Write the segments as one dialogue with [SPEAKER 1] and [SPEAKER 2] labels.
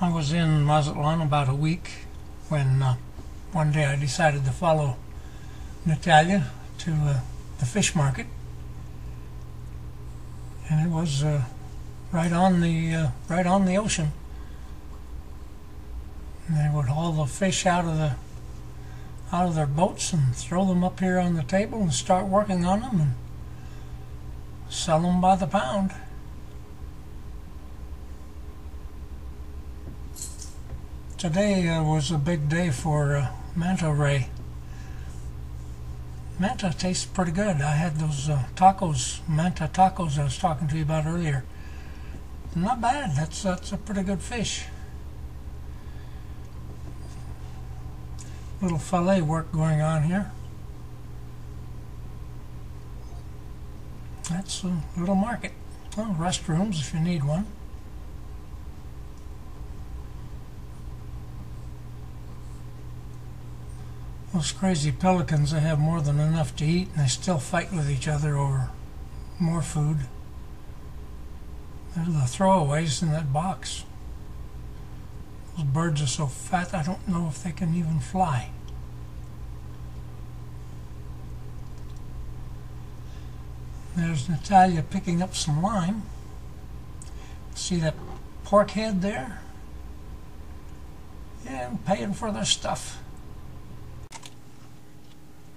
[SPEAKER 1] I was in Mazatlan about a week when one day I decided to follow Natalia to the fish market, and it was right on the ocean. And they would haul the fish out of their boats and throw them up here on the table and start working on them and sell them by the pound. Today was a big day for manta ray. Manta tastes pretty good. I had those manta tacos I was talking to you about earlier. Not bad. That's a pretty good fish. Little fillet work going on here. That's a little market. Well, restrooms if you need one. Those crazy pelicans, they have more than enough to eat and they still fight with each other over more food. They're the throwaways in that box. Those birds are so fat I don't know if they can even fly. There's Natalia picking up some lime. See that pork head there? Yeah, I'm paying for their stuff.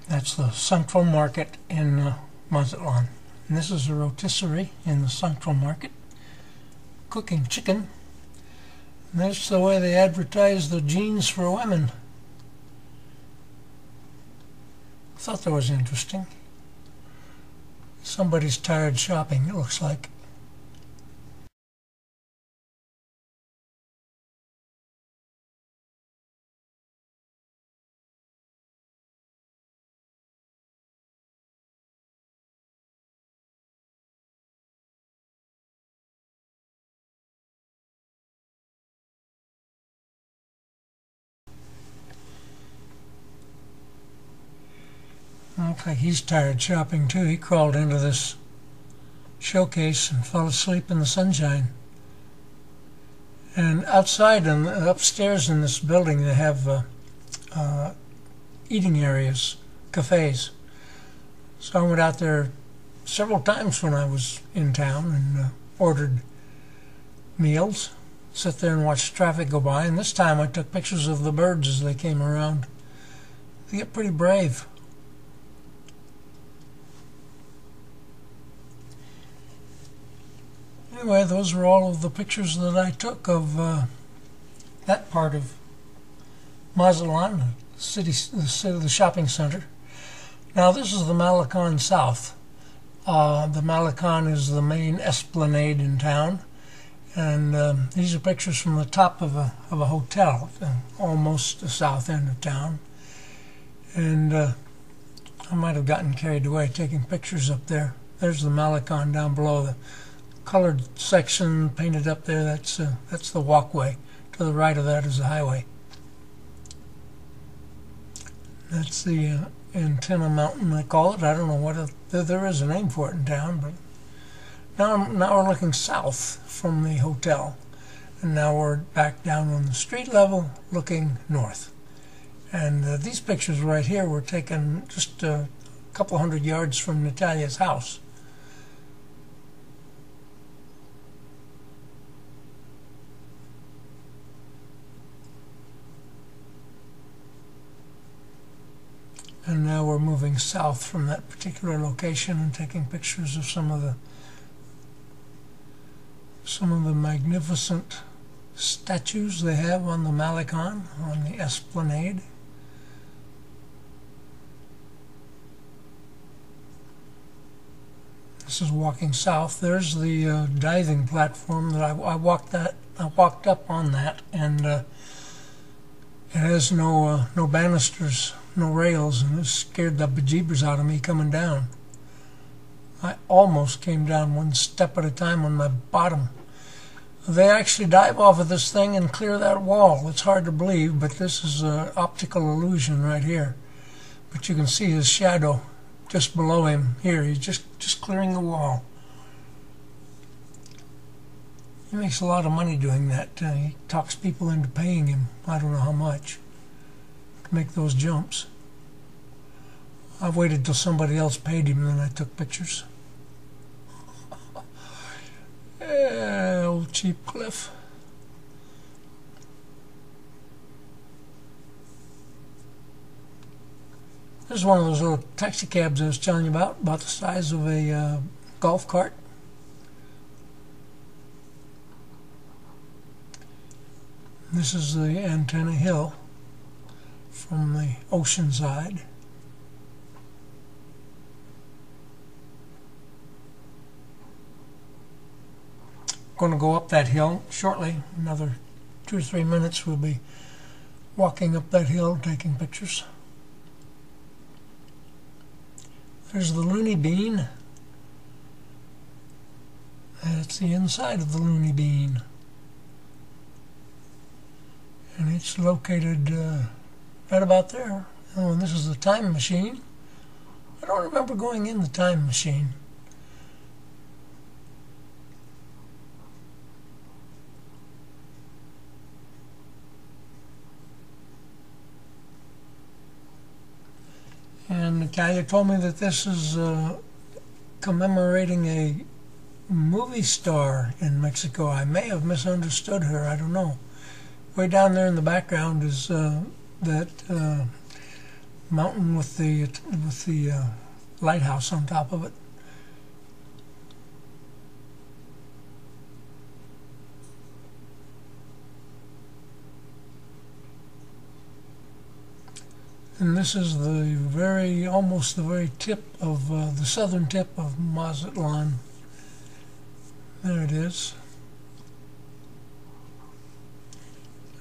[SPEAKER 1] That's the Central Market in Mazatlan. And this is a rotisserie in the Central Market, cooking chicken. And that's the way they advertise the jeans for women. I thought that was interesting. Somebody's tired shopping, it looks like. Looks like he's tired shopping too. He crawled into this showcase and fell asleep in the sunshine. And outside and upstairs in this building they have eating areas, cafes. So I went out there several times when I was in town and ordered meals, sit there and watch traffic go by, and this time I took pictures of the birds as they came around. They get pretty brave. Anyway, those were all of the pictures that I took of that part of Mazatlan, the shopping center. Now this is the Malecon South. The Malecon is the main esplanade in town, and these are pictures from the top of a hotel, almost the south end of town. And I might have gotten carried away taking pictures up there. There's the Malecon down below. The colored section painted up there, that's the walkway. To the right of that is the highway. That's the antenna mountain, they call it. I don't know what there is a name for it in town, but now we're looking south from the hotel, and now we're back down on the street level looking north. And these pictures right here were taken just a couple hundred yards from Natalia's house. And now we're moving south from that particular location and taking pictures of some of the magnificent statues they have on the Malecon, on the esplanade. This is walking south. There's the diving platform that I walked up on that, and it has no banisters, no rails, and it scared the bejeebers out of me coming down. I almost came down one step at a time on my bottom. They actually dive off of this thing and clear that wall. It's hard to believe, but this is an optical illusion right here. But you can see his shadow just below him here. He's just clearing the wall. He makes a lot of money doing that. He talks people into paying him, I don't know how much, to make those jumps. I waited till somebody else paid him, and then I took pictures. Yeah, old cheap Cliff. This is one of those little taxi cabs I was telling you about the size of a golf cart. This is the Antenna Hill from the ocean side. Going to go up that hill shortly. Another 2 or 3 minutes we'll be walking up that hill taking pictures. There's the Looney Bean. That's the inside of the Looney Bean. And it's located right about there. Oh, and this is the time machine. I don't remember going in the time machine. And Natalia told me that this is commemorating a movie star in Mexico. I may have misunderstood her. I don't know. Way down there in the background is that mountain with the lighthouse on top of it. And this is almost the very tip of the southern tip of Mazatlan. There it is.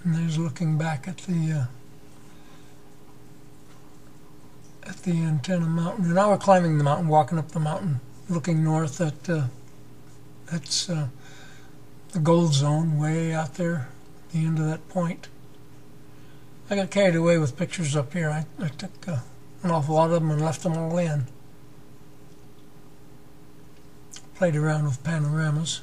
[SPEAKER 1] And there's looking back at the Antenna Mountain. And now we're climbing the mountain, walking up the mountain, looking north at that's the gold zone way out there, at the end of that point. I got carried away with pictures up here. I took an awful lot of them and left them all in. Played around with panoramas.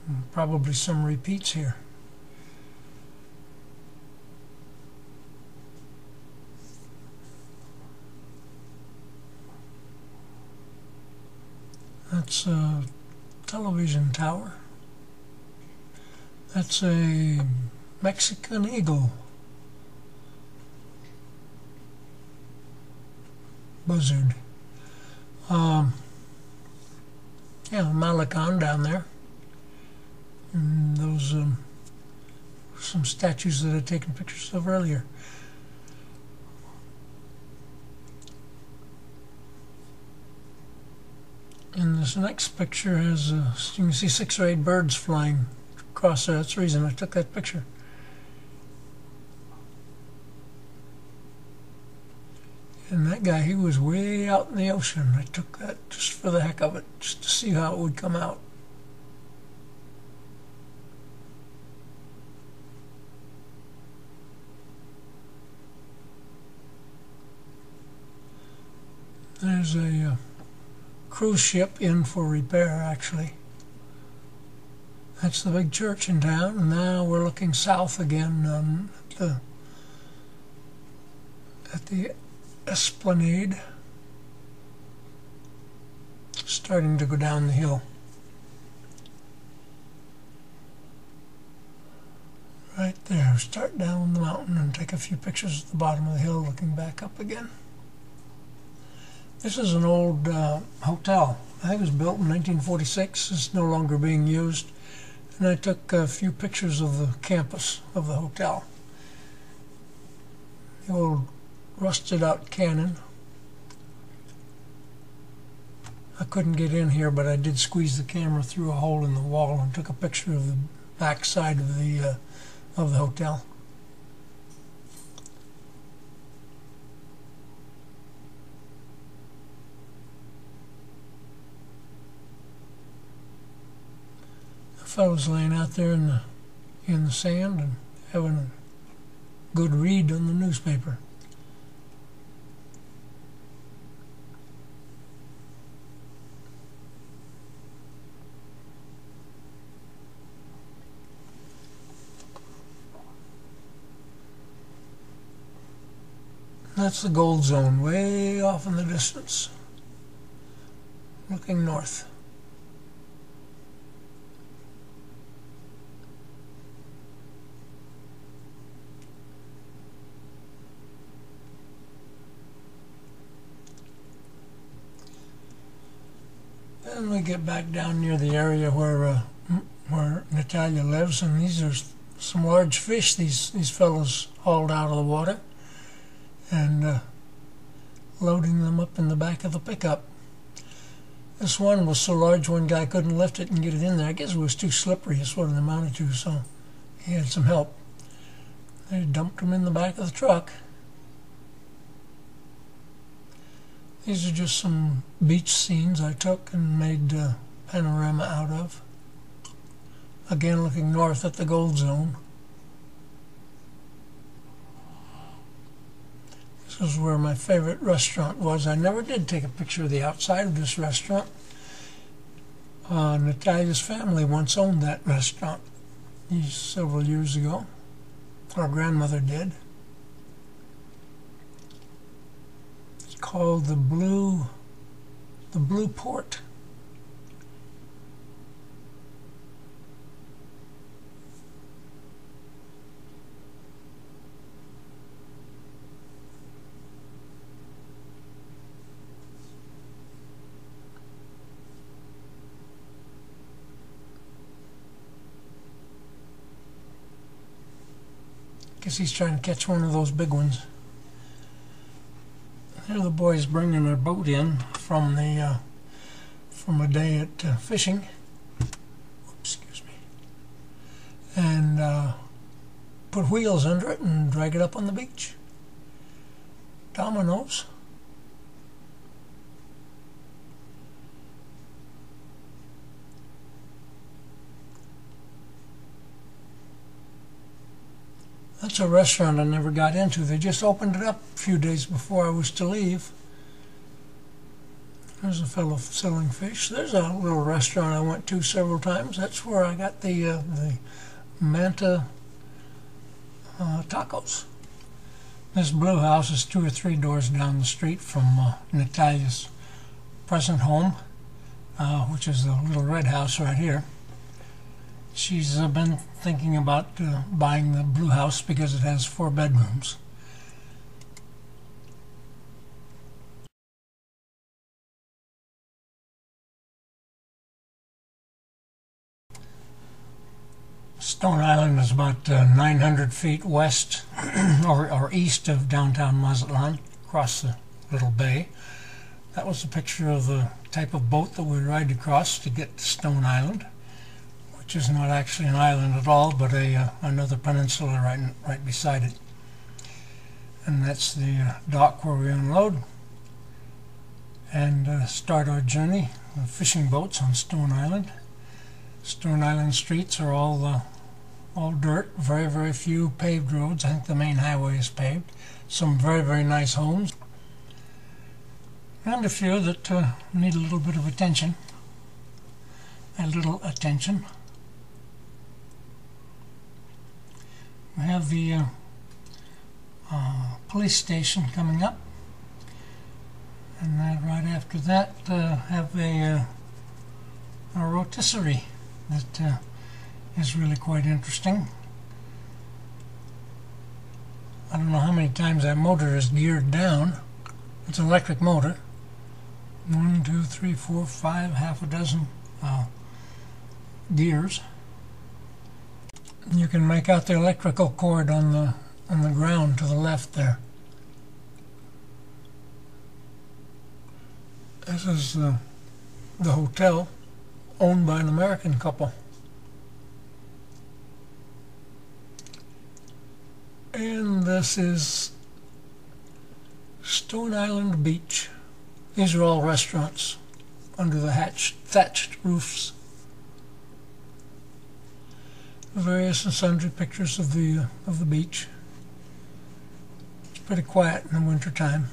[SPEAKER 1] And probably some repeats here. That's a television tower. That's a Mexican eagle. Buzzard. Yeah, Malecon down there. And those some statues that I'd taken pictures of earlier. And this next picture has, you can see 6 or 8 birds flying across there. That's the reason I took that picture. And that guy, he was way out in the ocean. I took that just for the heck of it, just to see how it would come out. There's a cruise ship in for repair, actually. That's the big church in town, and now we're looking south again at the Esplanade, starting to go down the hill. Right there, start down the mountain and take a few pictures at the bottom of the hill, looking back up again. This is an old hotel. I think it was built in 1946. It's no longer being used. And I took a few pictures of the campus of the hotel. The old rusted out cannon. I couldn't get in here, but I did squeeze the camera through a hole in the wall and took a picture of the back side of the hotel. The fellow's laying out there in the sand and having a good read on the newspaper. That's the gold zone way off in the distance, looking north. And we get back down near the area where Natalia lives, and these are some large fish these fellows hauled out of the water and loading them up in the back of the pickup. This one was so large one guy couldn't lift it and get it in there. I guess it was too slippery is what it amounted to, so he had some help. They dumped them in the back of the truck. These are just some beach scenes I took and made a panorama out of. Again, looking north at the gold zone. This is where my favorite restaurant was. I never did take a picture of the outside of this restaurant. Natalia's family once owned that restaurant several years ago. Our grandmother did. It's called the Blue Port. Guess he's trying to catch one of those big ones. Here the boys bringing their boat in from a day at fishing. Oops, excuse me. And put wheels under it and drag it up on the beach. Dominoes. That's a restaurant I never got into. They just opened it up a few days before I was to leave. There's a fellow selling fish. There's a little restaurant I went to several times. That's where I got the Manta tacos. This blue house is 2 or 3 doors down the street from Natalia's present home, which is the little red house right here. She's been thinking about buying the blue house because it has 4 bedrooms. Stone Island is about 900 feet west or east of downtown Mazatlan, across the little bay. That was a picture of the type of boat that we ride across to get to Stone Island, which is not actually an island at all, but another peninsula right beside it. And that's the dock where we unload and start our journey with fishing boats on Stone Island. Stone Island streets are all dirt, very, very few paved roads. I think the main highway is paved. Some very, very nice homes, and a few that need a little bit of attention. We have the police station coming up, and then right after that have a rotisserie that is really quite interesting. I don't know how many times that motor is geared down. It's an electric motor. 1, 2, 3, 4, 5, half a dozen gears. You can make out the electrical cord on the ground to the left there. This is the hotel owned by an American couple. And this is Stone Island Beach. These are all restaurants under the thatched roofs. Various and sundry pictures of the beach. It's pretty quiet in the winter time.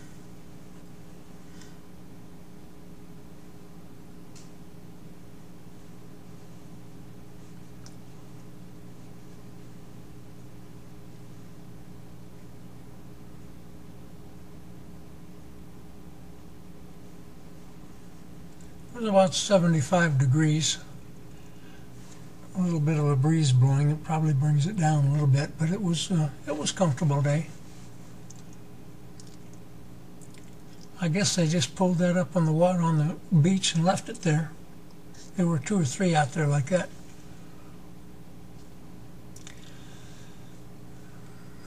[SPEAKER 1] was about 75 degrees. A little bit of a breeze blowing. It probably brings it down a little bit, but it was comfortable day. I guess they just pulled that up on the water on the beach and left it there. There were 2 or 3 out there like that.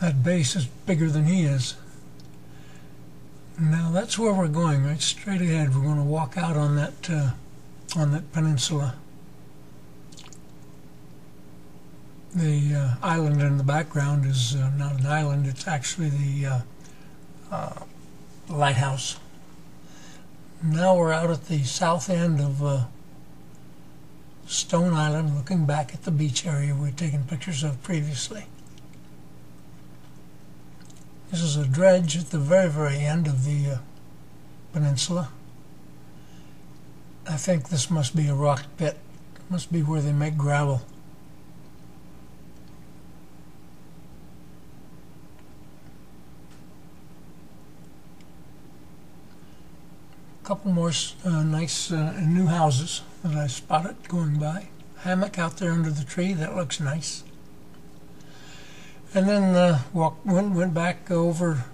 [SPEAKER 1] That base is bigger than he is. Now that's where we're going, right straight ahead. We're going to walk out on that peninsula. The island in the background is not an island. It's actually the lighthouse. Now we're out at the south end of Stone Island, looking back at the beach area we'd taken pictures of previously. This is a dredge at the very, very end of the peninsula. I think this must be a rock pit. It must be where they make gravel. A couple more nice new houses that I spotted going by. Hammock out there under the tree, that looks nice. And then went back over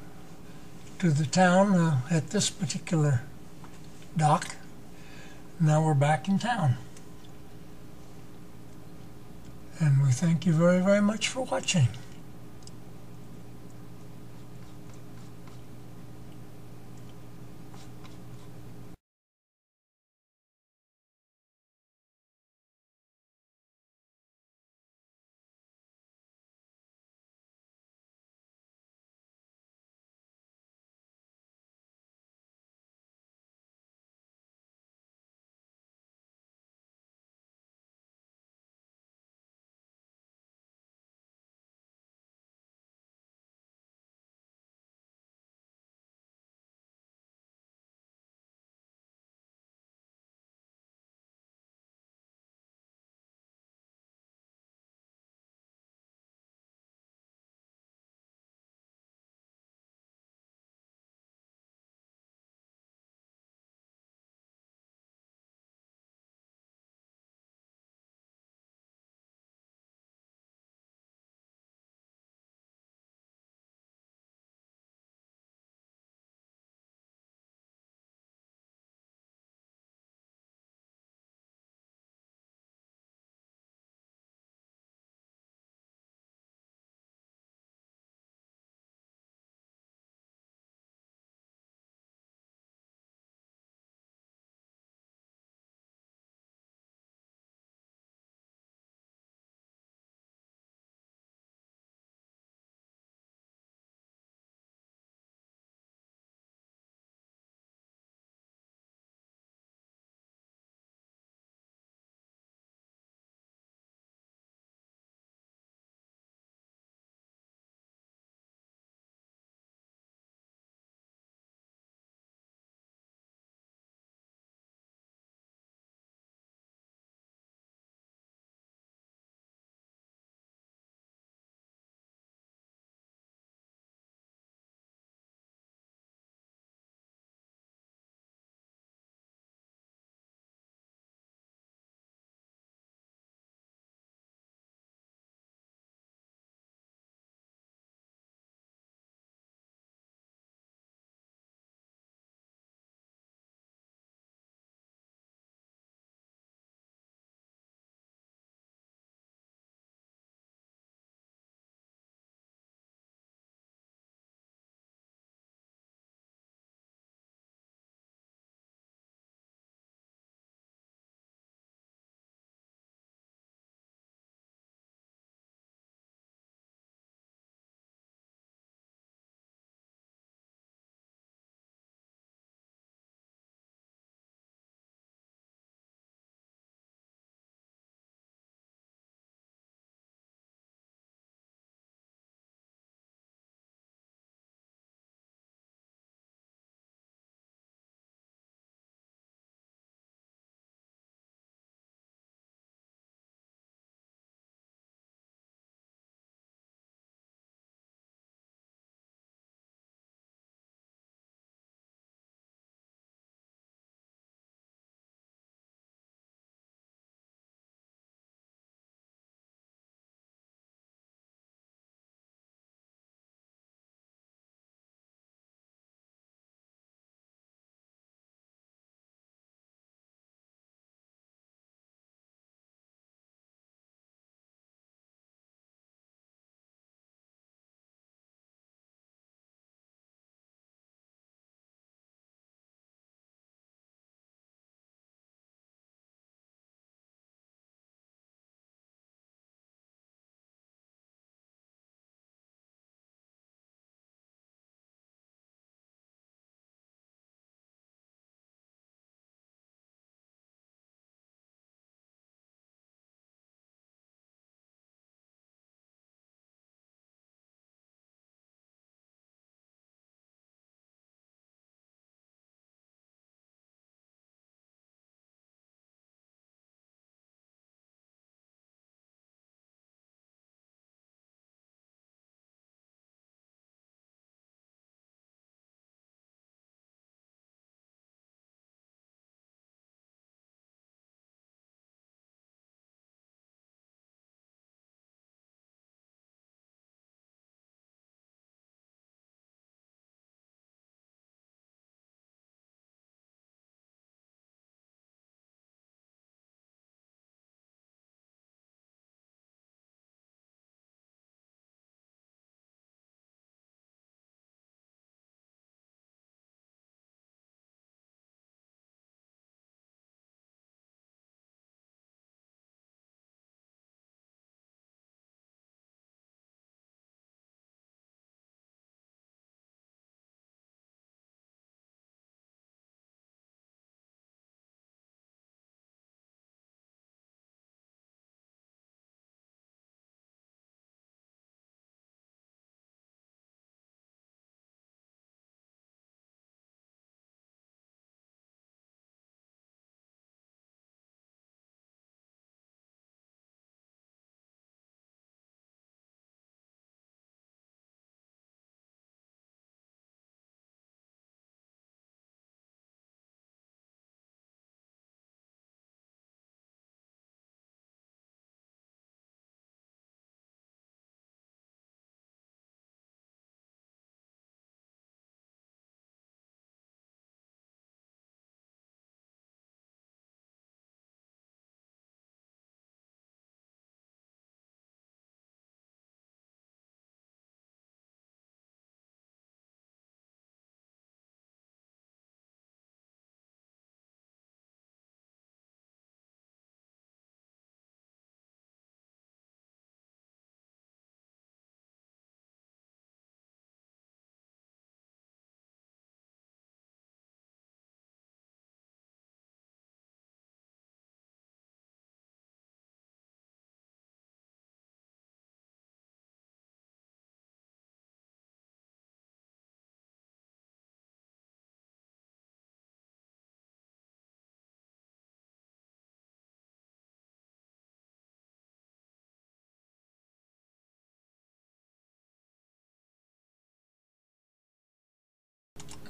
[SPEAKER 1] to the town at this particular dock. Now we're back in town. And we thank you very, very much for watching.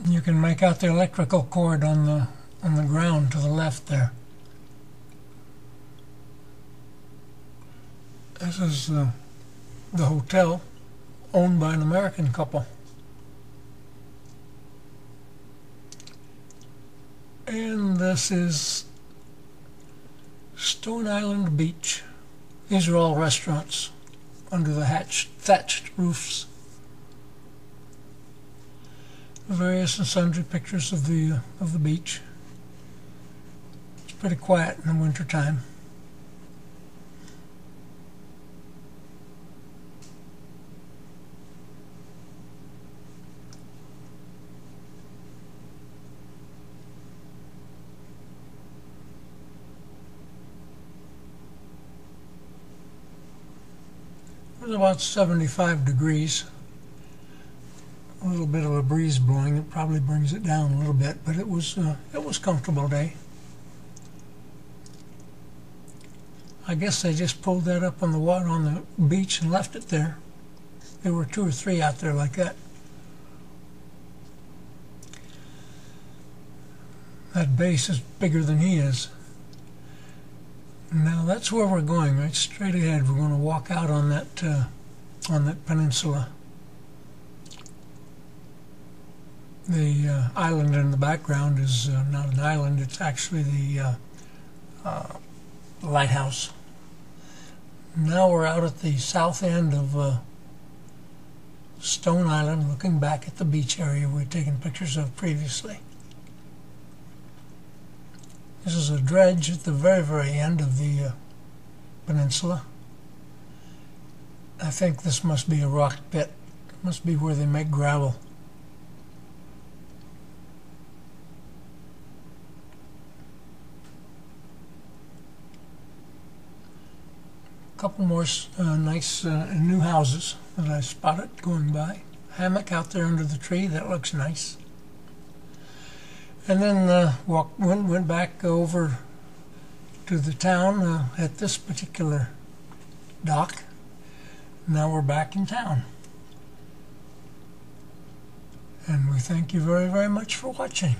[SPEAKER 1] You can make out the electrical cord on the ground to the left there. This is the hotel owned by an American couple. And this is Stone Island Beach. These are all restaurants under the thatched roofs. Various and sundry pictures of the beach. It's pretty quiet in the winter time. It was about 75 degrees. A little bit of a breeze blowing. It probably brings it down a little bit, but it was a comfortable day. I guess they just pulled that up on the water on the beach and left it there. There were 2 or 3 out there like that. That base is bigger than he is. Now that's where we're going, right straight ahead. We're going to walk out on that peninsula. The island in the background is not an island, it's actually the lighthouse. Now we're out at the south end of Stone Island, looking back at the beach area we'd taken pictures of previously. This is a dredge at the very, very end of the peninsula. I think this must be a rock pit. It must be where they make gravel. A couple more nice new houses that I spotted going by. Hammock out there under the tree, that looks nice. And then went back over to the town at this particular dock. Now we're back in town. And we thank you very, very much for watching.